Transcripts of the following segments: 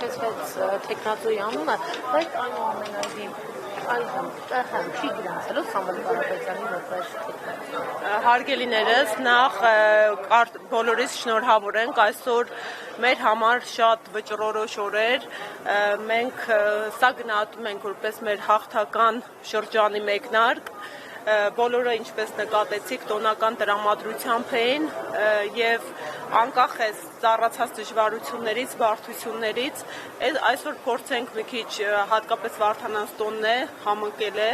հիշեցվեց թեկնածուի անունը, բայց այնուամենայնիվ այժմ չի գրանցելու Սամվել Կարապետյանի որպես թեկնածու։ Հարգելիներս, նախ բոլորիս շնորհավոր ենք, այսօր մեր համար շատ վճռորոշ օր էր, մենք սա գնահատում ենք որպես մեր հաղթական շրջանի մեկնարկ, բոլորը ինչպես նկատեցիք տոնական տրամադրությամբ էին և անկախ է ծառացած դժվարություններից, բարդություններից, այսօր փորձենք մի քիչ հատկապես Վարդանանց տոնն է, համընկել է,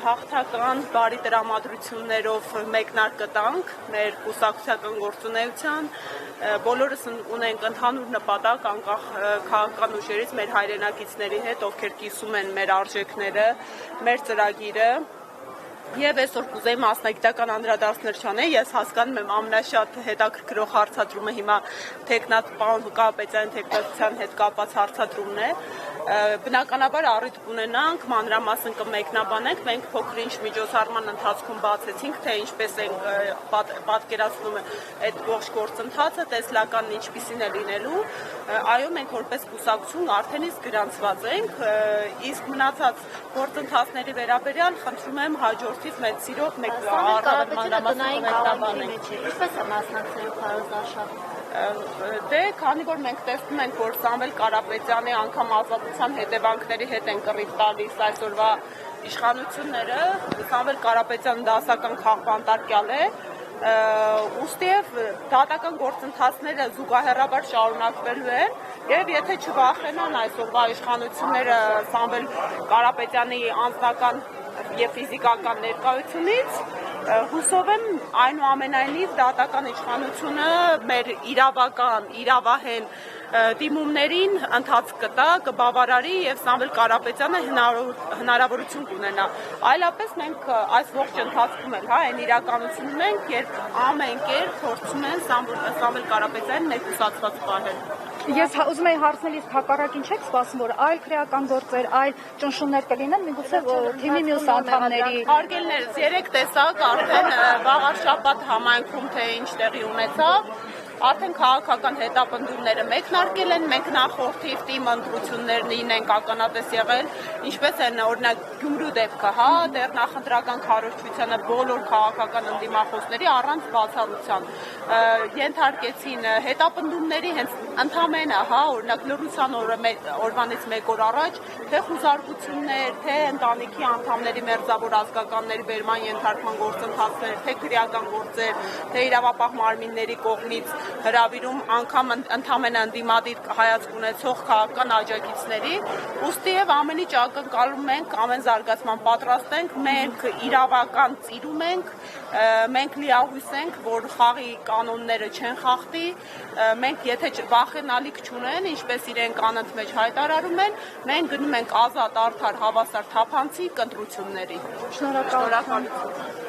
հաղթական բարի տրամադրություններով մեկնարկ կտանք մեր կուսակցական գործունեության, բոլորս ունենք ընդհանուր նպատակ անկախ քաղաքական ուժերից մեր հայրենակիցների հետ, ովքեր կիսում են մեր արժեքները, մեր ծրագիրը, Եվ այսօր կուզեի մասնագիտական անդրադարձներ չանել, ես հասկանում եմ ամենաշատ հետաքրքրող հարցադրումը հիմա պարոն Կարապետյանի թեկնածության հետ կապված հարցադրումն է, բնականաբար առիթ կունենանք, մանրամասն կմեկնաբանենք, մենք փոքր-ինչ միջոցառման ընթացքում բացեցինք, թե ինչպես ենք պատկերացնում այդ ողջ գործընթացը, տեսլականն ինչպիսին է լինելու, այո, մենք որպես կուսակցություն արդեն իսկ գրանցված ենք, իսկ մնացած գործընթացների վերաբերյալ խնդրում եմ հաջորդիվ մեծ սիրով մեկ առավել մանրամասն մեկնաբանենք։ Ինչպես է մասնակցելու քարոզարշավին։ Դե, քանի որ մենք տեսնում ենք, որ Սամվել Կարապետյանի անգամ ազատության հետևանքների հետ են կռիվ տալիս այսօրվա իշխանությունները, Սամվել Կարապետյանը դասական քաղբանտարկյալ է, ուստիև դատական գործընթացները զուգահեռաբար շարունակվելու են և եթե չվախենան այսօրվա իշխանությունները Սամվել Կարապետյանի անձնական և ֆիզիկական ներկայությունից, հուսով եմ այնուամենայնիվ դատական իշխանությունը մեր իրավական, իրավահեն դիմումներին ընթացք կտա, կբավարարի և Սամվել Կարապետյանը հնարավորություն կունենա։ Այլապես մենք այս ողջ ընթացքում էլ այն իրականությունում ենք, երբ ամեն կերպ փորձում են Սամվել Կարապետյանին մեկուսացված պահել։ Ես ուզում եի հարցնել, իսկ հակառակին չեք սպասում, որ այլ քրեական գործեր, այլ ճնշումներ կլինեն, միգուցե թիմի մյուս անդամների։ Հարգելիներս, երեք տեսակ արդեն վաղ շաբաթ համայնքում թե ինչ տեղի ունեցավ, արդեն քաղաքական հետապնդումները մեկնարկել են, մենք նախորդիվ թիմ ընտրություններին ենք ականատես եղել, ինչպես են օրինակ Գյումրու դեպքը, դեռ նախընտրական քարոզչությանը բոլոր քաղաքական ընդդիմախոսների առանց բացառության ենթարկեցին հետապնդումների հենց ընդամենը, օրինակ լռության օրվանից մեկ օր առաջ, թե խուզարկություններ, թե ընտանիքի անդամների մերձավոր ազգականների բերման ենթարկման գործընթացներ, թե քրեական գործեր, թե իրավապահ մարմինների կողմից հրավիրում անգամ ընդամենը ընդդիմադիր հայացք ունեցող քաղաքական աջակիցների, ուստիև ամեն ինչ ակնկալում ենք, ամեն զարգացման պատրաստ ենք, մենք իրավական ծիրում ենք, մենք լիահույս ենք, որ խաղի կանոնները չեն խախտի, մենք եթե վախենալիք չունեն, ինչպես իրենք անընդմեջ հայտարարում են, մենք գնում ենք ազատ, արդար, հավասար, թափանցիկ ընտրությունների։ Շնորհակալություն։